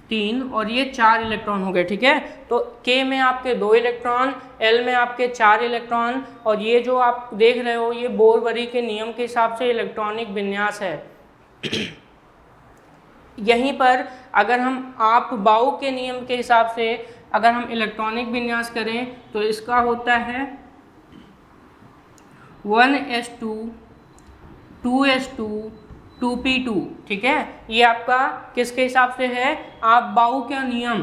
3 और ये 4 इलेक्ट्रॉन हो गए, ठीक है। तो K में आपके 2 इलेक्ट्रॉन, L में आपके 4 इलेक्ट्रॉन, और ये जो आप देख रहे हो ये बोर-बरी के नियम के हिसाब से इलेक्ट्रॉनिक विन्यास है। यहीं पर अगर हम आप बाउ के नियम के हिसाब से अगर हम इलेक्ट्रॉनिक विन्यास करें तो इसका होता है 1s2 2s2 2p2, ठीक है। ये आपका किसके हिसाब से है, आप बाउ का नियम,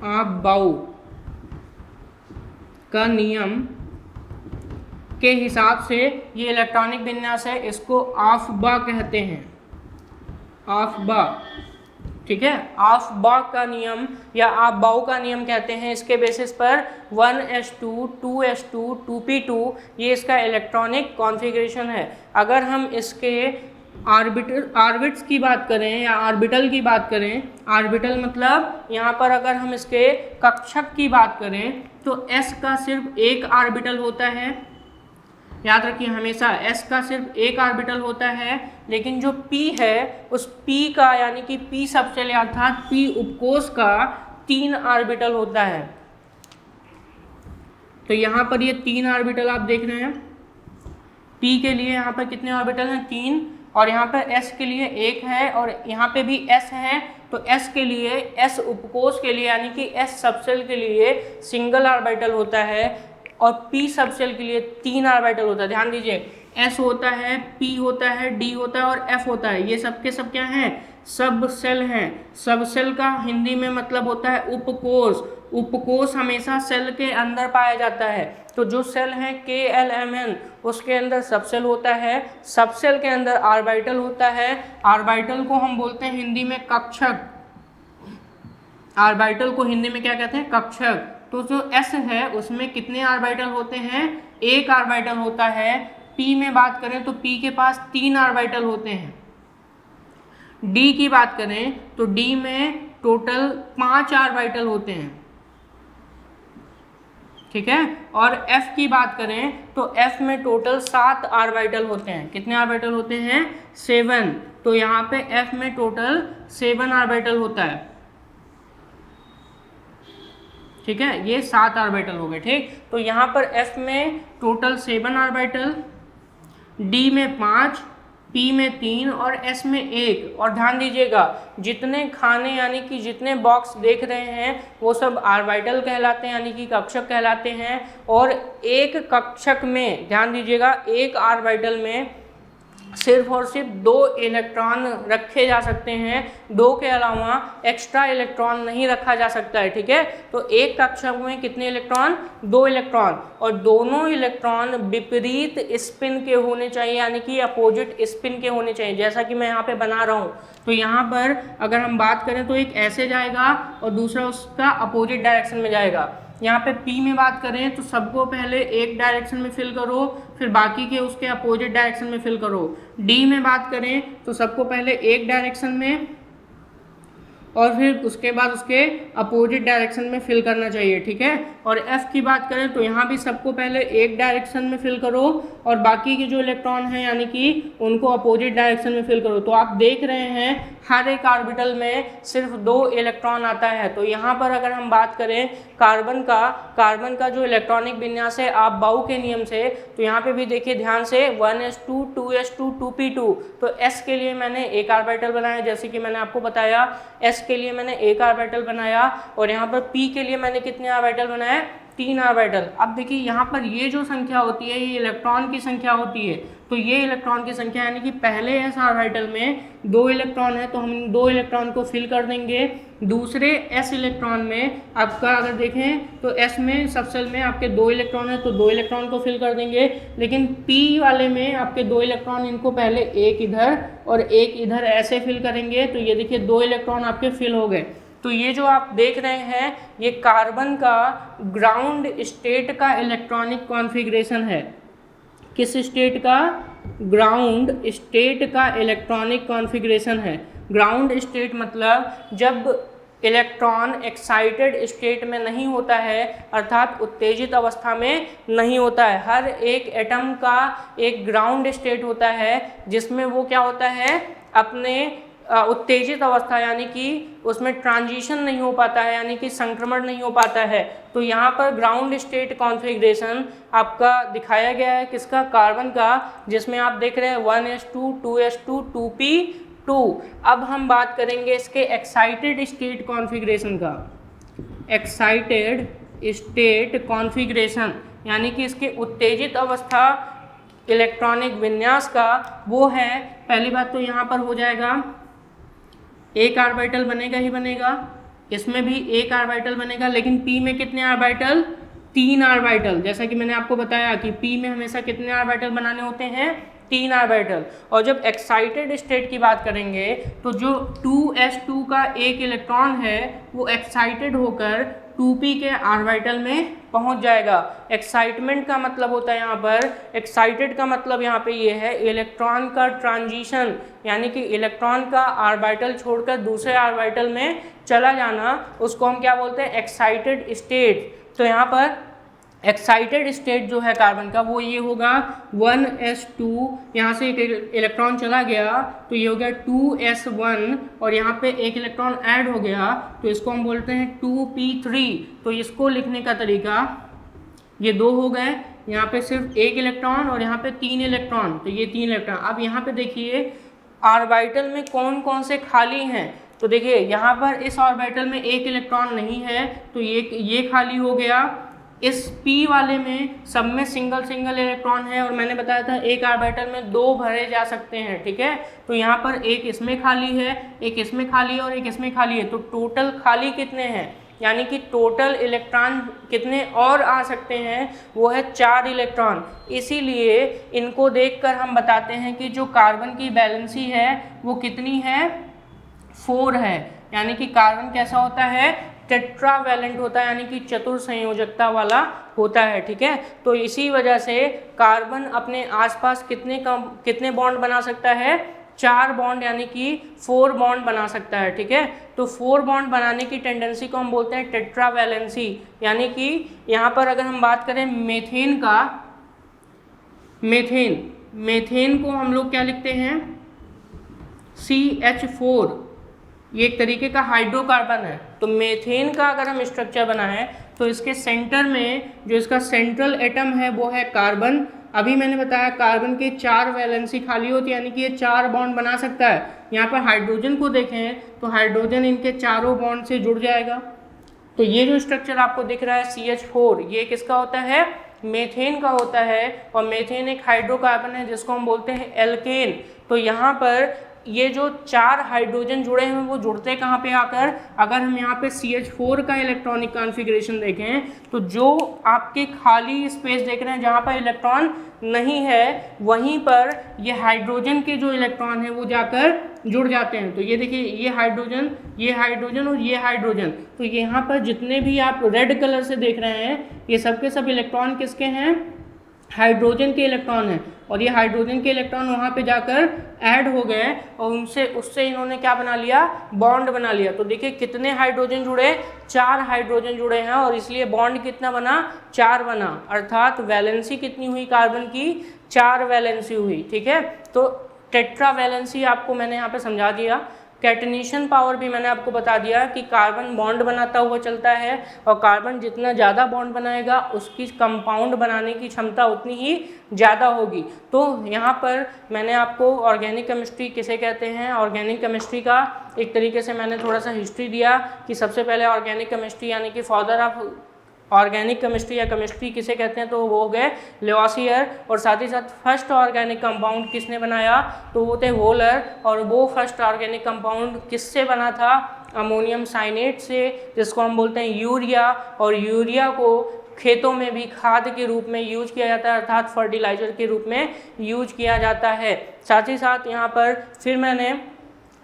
आप बाउ का नियम के हिसाब से ये इलेक्ट्रॉनिक विन्यास है, इसको आफ्बा कहते हैं, आफ्बा, ठीक है। आफ्बा का नियम या आप बाउ का नियम कहते हैं। इसके बेसिस पर 1s2 2s2 2p2 ये इसका इलेक्ट्रॉनिक कॉन्फ़िगरेशन है। अगर हम इसके ऑर्बिट्स की बात करें या ऑर्बिटल की बात करें, ऑर्बिटल मतलब यहाँ पर अगर हम इसके कक्षक की बात करें तो s का सिर्फ एक ऑर्बिटल होता है, याद रखिए हमेशा s का सिर्फ एक ऑर्बिटल होता है, लेकिन जो p है उस p का यानी कि p सबसेल अर्थात p उपकोष का 3 ऑर्बिटल होता है। तो यहाँ पर ये 3 ऑर्बिटल आप देख रहे हैं, p के लिए यहाँ पर कितने ऑर्बिटल हैं, 3, और यहाँ पर s के लिए 1 है, और यहाँ पे भी s है। तो s के लिए, s उपकोष के लिए यानी कि s सबसेल के लिए सिंगल ऑर्बिटल होता है, और p सबसेल के लिए 3 ऑर्बिटल होता है। ध्यान दीजिए, s होता है, p होता है, d होता है और f होता है। ये सब के सब क्या हैं, सब सेल हैं। सब सेल का हिंदी में मतलब होता है उपकोष। उपकोष हमेशा सेल के अंदर पाया जाता है। तो जो सेल है KLMN उसके अंदर सबसेल होता है, सबसेल के अंदर ऑर्बिटल होता है। ऑर्बिटल को हम बोलते हैं हिंदी में कक्षक, ऑर्बिटल को हिंदी में क्या कहते हैं, कक्षक। तो जो s है उसमें कितने ऑर्बिटल होते हैं, एक ऑर्बिटल होता है। p में बात करें तो p के पास 3 ऑर्बिटल होते हैं। d की बात करें तो d में टोटल 5 ऑर्बिटल होते हैं, ठीक है। और f की बात करें तो f में टोटल 7 ऑर्बिटल होते हैं। कितने ऑर्बिटल होते हैं, 7। तो यहाँ पे f में टोटल 7 ऑर्बिटल होता है, ठीक है। ये 7 ऑर्बिटल हो गए, ठीक। तो यहाँ पर f में टोटल 7 ऑर्बिटल, d में 5, p में 3 और s में 1। और ध्यान दीजिएगा जितने खाने यानी कि जितने बॉक्स देख रहे हैं वो सब ऑर्बिटल कहलाते हैं यानी कि कक्षक कहलाते हैं। और एक कक्षक में ध्यान दीजिएगा एक ऑर्बिटल में सिर्फ और सिर्फ 2 इलेक्ट्रॉन रखे जा सकते हैं, 2 के अलावा एक्स्ट्रा इलेक्ट्रॉन नहीं रखा जा सकता है, ठीक है। तो एक कक्षक में कितने इलेक्ट्रॉन, 2 इलेक्ट्रॉन, और दोनों इलेक्ट्रॉन विपरीत स्पिन के होने चाहिए यानी कि अपोजिट स्पिन के होने चाहिए, जैसा कि मैं यहाँ पे बना रहा हूँ। तो यहाँ पर अगर हम बात करें तो एक ऐसे जाएगा और दूसरा उसका अपोजिट डायरेक्शन में जाएगा। यहाँ पे p में बात करें तो सबको पहले एक डायरेक्शन में फिल करो, फिर बाकी के उसके अपोजिट डायरेक्शन में फिल करो। d में बात करें तो सबको पहले एक डायरेक्शन में और फिर उसके बाद उसके अपोजिट डायरेक्शन में फिल करना चाहिए, ठीक है। और f की बात करें तो यहाँ भी सबको पहले एक डायरेक्शन में फिल करो और बाकी के जो इलेक्ट्रॉन हैं यानी कि उनको अपोजिट डायरेक्शन में फिल करो। तो आप देख रहे हैं हर एक ऑर्बिटल में सिर्फ 2 इलेक्ट्रॉन आता है। तो यहाँ पर अगर हम बात करें कार्बन का जो इलेक्ट्रॉनिक विन्यास है आप बाउ के नियम से, तो यहाँ पे भी देखिए ध्यान से 1s2 2s2 2p2। तो s के लिए मैंने एक ऑर्बिटल बनाया, जैसे कि मैंने आपको बताया s के लिए मैंने एक ऑर्बिटल बनाया, और यहाँ पर p के लिए मैंने कितने ऑर्बिटल बनाए, 3 ऑर्बिटल। अब देखिए यहाँ पर ये जो संख्या होती है ये इलेक्ट्रॉन की संख्या होती है। तो ये इलेक्ट्रॉन की संख्या यानी कि पहले s ऑर्बिटल में 2 इलेक्ट्रॉन है तो हम 2 इलेक्ट्रॉन को फिल कर देंगे। दूसरे s इलेक्ट्रॉन में आपका अगर देखें तो s में सबसेल में आपके 2 इलेक्ट्रॉन है तो 2 इलेक्ट्रॉन को फिल कर देंगे। लेकिन p वाले में आपके 2 इलेक्ट्रॉन, इनको पहले एक इधर और एक इधर ऐसे फिल करेंगे। तो ये देखिए 2 इलेक्ट्रॉन आपके फिल हो गए। तो ये जो आप देख रहे हैं ये कार्बन का ग्राउंड स्टेट का इलेक्ट्रॉनिक कॉन्फ़िगरेशन है। किस स्टेट का, ग्राउंड स्टेट का इलेक्ट्रॉनिक कॉन्फ़िगरेशन है। ग्राउंड स्टेट मतलब जब इलेक्ट्रॉन एक्साइटेड स्टेट में नहीं होता है, अर्थात उत्तेजित अवस्था में नहीं होता है। हर एक एटम का एक ग्राउंड स्टेट होता है जिसमें वो क्या होता है, अपने उत्तेजित अवस्था यानी कि उसमें ट्रांजिशन नहीं हो पाता है, यानी कि संक्रमण नहीं हो पाता है। तो यहाँ पर ग्राउंड स्टेट कॉन्फ़िगरेशन आपका दिखाया गया है किसका, कार्बन का, जिसमें आप देख रहे हैं 1s2 2s2 2p2। अब हम बात करेंगे इसके एक्साइटेड स्टेट कॉन्फ़िगरेशन का। एक्साइटेड स्टेट कॉन्फ़िगरेशन यानी कि इसके उत्तेजित अवस्था इलेक्ट्रॉनिक विन्यास का वो है, पहली बात तो यहाँ पर हो जाएगा एक ऑर्बिटल बनेगा ही बनेगा, इसमें भी एक ऑर्बिटल बनेगा, लेकिन p में कितने ऑर्बिटल, 3 ऑर्बिटल। जैसा कि मैंने आपको बताया कि p में हमेशा कितने ऑर्बिटल बनाने होते हैं, 3 ऑर्बिटल। और जब एक्साइटेड स्टेट की बात करेंगे तो जो 2s2 का एक इलेक्ट्रॉन है वो एक्साइटेड होकर 2p के ऑर्बिटल में पहुंच जाएगा। एक्साइटमेंट का मतलब होता है यहाँ पर, एक्साइटेड का मतलब यहाँ पे ये है इलेक्ट्रॉन का ट्रांजिशन, यानी कि इलेक्ट्रॉन का ऑर्बिटल छोड़कर दूसरे ऑर्बिटल में चला जाना, उसको हम क्या बोलते हैं, एक्साइटेड स्टेट। तो यहाँ पर एक्साइटेड स्टेट जो है कार्बन का वो ये होगा 1s2, यहाँ से एक इलेक्ट्रॉन चला गया तो ये हो गया 2s1 और यहाँ पे एक इलेक्ट्रॉन ऐड हो गया तो इसको हम बोलते हैं 2p3। तो इसको लिखने का तरीका, ये 2 हो गए, यहाँ पे सिर्फ एक इलेक्ट्रॉन और यहाँ पे 3 इलेक्ट्रॉन, तो ये 3 इलेक्ट्रॉन। अब यहाँ पे देखिए ऑर्बिटल में कौन कौन से खाली हैं, तो देखिए यहाँ पर इस ऑर्बिटल में एक इलेक्ट्रॉन नहीं है तो ये खाली हो गया। इस p वाले में सब में सिंगल इलेक्ट्रॉन है और मैंने बताया था एक ऑर्बिटल में 2 भरे जा सकते हैं, ठीक है। तो यहाँ पर एक इसमें खाली है, एक इसमें खाली है और एक इसमें खाली है, तो टोटल खाली कितने हैं, यानी कि टोटल इलेक्ट्रॉन कितने और आ सकते हैं, वो है 4 इलेक्ट्रॉन। इसीलिए इनको देखकर हम बताते हैं कि जो कार्बन की वैलेंसी है वो कितनी है, 4 है। यानी कि कार्बन कैसा होता है, टेट्रावैलेंट होता है, यानी कि चतुर्संयोजकता वाला होता है, ठीक है। तो इसी वजह से कार्बन अपने आसपास कितने बॉन्ड बना सकता है, 4 बॉन्ड, यानी कि 4 बॉन्ड बना सकता है, ठीक है। तो 4 बॉन्ड बनाने की टेंडेंसी को हम बोलते हैं टेट्रावैलेंसी। यानी कि यहाँ पर अगर हम बात करें मेथेन का, मेथेन को हम लोग क्या लिखते हैं, CH4, ये एक तरीके का हाइड्रोकार्बन है। तो मेथेन का अगर हम स्ट्रक्चर बनाएं तो इसके सेंटर में जो इसका सेंट्रल एटम है वो है कार्बन। अभी मैंने बताया कार्बन के 4 वैलेंसी खाली होती है, यानी कि ये 4 बॉन्ड बना सकता है। यहाँ पर हाइड्रोजन को देखें तो हाइड्रोजन इनके चारों बॉन्ड से जुड़ जाएगा। तो ये जो स्ट्रक्चर आपको दिख रहा है CH4, ये किसका होता है, मेथेन का होता है। और मेथेन एक हाइड्रोकार्बन है जिसको हम बोलते हैं एल्केन। तो यहाँ पर ये जो 4 हाइड्रोजन जुड़े हैं वो जुड़ते कहाँ पे आकर, अगर हम यहाँ पे CH4 का इलेक्ट्रॉनिक कॉन्फ़िगरेशन देखें तो जो आपके खाली स्पेस देख रहे हैं जहाँ पर इलेक्ट्रॉन नहीं है, वहीं पर ये हाइड्रोजन के जो इलेक्ट्रॉन है वो जाकर जुड़ जाते हैं। तो ये देखिए ये हाइड्रोजन और ये हाइड्रोजन, तो यहाँ पर जितने भी आप रेड कलर से देख रहे हैं ये सब के सब इलेक्ट्रॉन किसके हैं, हाइड्रोजन के इलेक्ट्रॉन हैं। और ये हाइड्रोजन के इलेक्ट्रॉन वहाँ पे जाकर ऐड हो गए और उससे इन्होंने क्या बना लिया, बॉन्ड बना लिया। तो देखिए कितने हाइड्रोजन जुड़े, 4 हाइड्रोजन जुड़े हैं और इसलिए बॉन्ड कितना बना, 4 बना। अर्थात वैलेंसी कितनी हुई कार्बन की, 4 वैलेंसी हुई, ठीक है। तो टेट्रा वैलेंसी आपको मैंने यहाँ पे समझा दिया। कैटनेशन पावर भी मैंने आपको बता दिया कि कार्बन बॉन्ड बनाता हुआ चलता है और कार्बन जितना ज़्यादा बॉन्ड बनाएगा उसकी कंपाउंड बनाने की क्षमता उतनी ही ज़्यादा होगी। तो यहाँ पर मैंने आपको ऑर्गेनिक केमिस्ट्री किसे कहते हैं, ऑर्गेनिक केमिस्ट्री का एक तरीके से मैंने थोड़ा सा हिस्ट्री दिया कि सबसे पहले ऑर्गेनिक केमिस्ट्री यानी कि फादर ऑफ ऑर्गेनिक केमिस्ट्री या केमिस्ट्री किसे कहते हैं, तो वो हो गए लेवोसियर। और साथ ही साथ फर्स्ट ऑर्गेनिक कंपाउंड किसने बनाया, तो वो थे वोलर। और वो फर्स्ट ऑर्गेनिक कंपाउंड किससे बना था, अमोनियम साइनेट से, जिसको हम बोलते हैं यूरिया। और यूरिया को खेतों में भी खाद के रूप में यूज किया जाता है, अर्थात फर्टिलाइजर के रूप में यूज किया जाता है। साथ ही साथ यहाँ पर फिर मैंने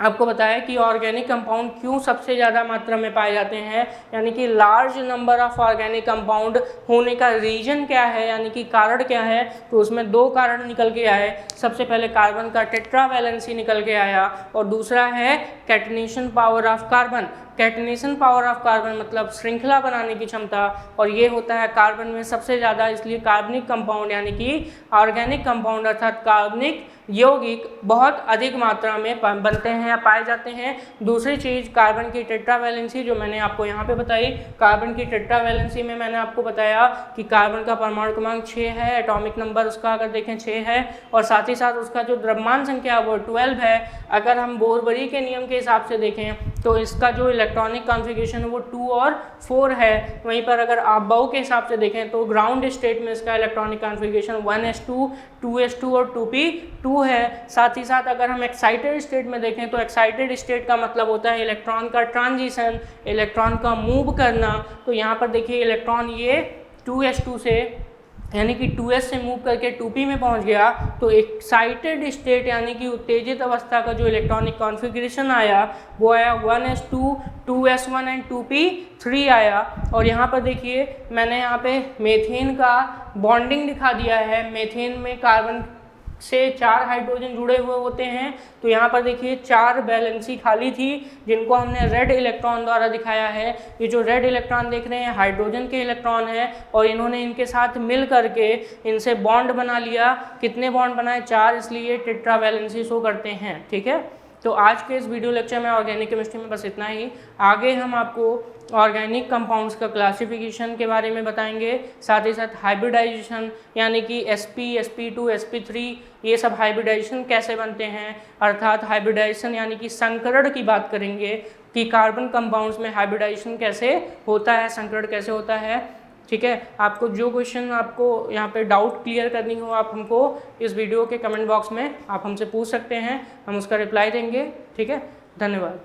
आपको बताया कि ऑर्गेनिक कंपाउंड क्यों सबसे ज़्यादा मात्रा में पाए जाते हैं, यानी कि large number of organic compound होने का रीजन क्या है, यानी कि कारण क्या है। तो उसमें दो कारण निकल के आए। सबसे पहले कार्बन का टेट्रावैलेंसी निकल के आया और दूसरा है catenation power of carbon. Catenation power of carbon मतलब श्रृंखला बनाने की क्षमता, और ये होता है कार्बन में सबसे ज़्यादा, इसलिए कार्बनिक कंपाउंड यानी कि ऑर्गेनिक कंपाउंड अर्थात कार्बनिक यौगिक बहुत अधिक मात्रा में बनते हैं या पाए जाते हैं। दूसरी चीज़ कार्बन की टेट्रावैलेंसी जो मैंने आपको यहाँ पे बताई। कार्बन की टेट्रावैलेंसी में मैंने आपको बताया कि कार्बन का परमाणु क्रमांक 6 है, एटॉमिक नंबर उसका अगर देखें 6 है, और साथ ही साथ उसका जो द्रव्यमान संख्या वो 12 है। अगर हम बोर-बरी के नियम के हिसाब से देखें तो इसका जो इलेक्ट्रॉनिक कॉन्फ़िगरेशन है वो 2 और 4 है। वहीं पर अगर आप बाउ के हिसाब से देखें तो ग्राउंड स्टेट में इसका इलेक्ट्रॉनिक कॉन्फ़िगरेशन 1s2, 2s2 और 2p2 है। साथ ही साथ अगर हम एक्साइटेड स्टेट में देखें तो एक्साइटेड स्टेट का मतलब होता है इलेक्ट्रॉन का ट्रांजिशन, इलेक्ट्रॉन का मूव करना। तो यहाँ पर देखिए इलेक्ट्रॉन ये 2s2 से यानी कि 2s से मूव करके 2p में पहुंच गया। तो एक्साइटेड स्टेट यानी कि उत्तेजित अवस्था का जो इलेक्ट्रॉनिक कॉन्फ़िगरेशन आया वो आया 1s2, 2s1 एंड 2p3 आया। और यहाँ पर देखिए मैंने यहाँ पे मेथेन का बॉन्डिंग दिखा दिया है। मेथेन में कार्बन से 4 हाइड्रोजन जुड़े हुए होते हैं। तो यहाँ पर देखिए 4 वैलेंसी खाली थी जिनको हमने रेड इलेक्ट्रॉन द्वारा दिखाया है। ये जो रेड इलेक्ट्रॉन देख रहे हैं हाइड्रोजन के इलेक्ट्रॉन हैं और इन्होंने इनके साथ मिल करके इनसे बॉन्ड बना लिया। कितने बॉन्ड बनाए? 4, इसलिए टेट्रा वैलेंसी शो करते हैं। ठीक है, तो आज के इस वीडियो लेक्चर में ऑर्गेनिक केमिस्ट्री में बस इतना ही। आगे हम आपको ऑर्गेनिक कंपाउंड्स का क्लासिफिकेशन के बारे में बताएंगे, साथ ही साथ हाइब्रिडाइजेशन यानी कि sp, sp2, sp3 ये सब हाइब्रिडाइजेशन कैसे बनते हैं, अर्थात हाइब्रिडाइजेशन यानी कि संकरण की बात करेंगे कि कार्बन कंपाउंड्स में हाइब्रिडाइजेशन कैसे होता है, संकरण कैसे होता है। ठीक है, आपको जो क्वेश्चन आपको यहाँ पे डाउट क्लियर करनी हो आप हमको इस वीडियो के कमेंट बॉक्स में आप हमसे पूछ सकते हैं, हम उसका रिप्लाई देंगे। ठीक है, धन्यवाद।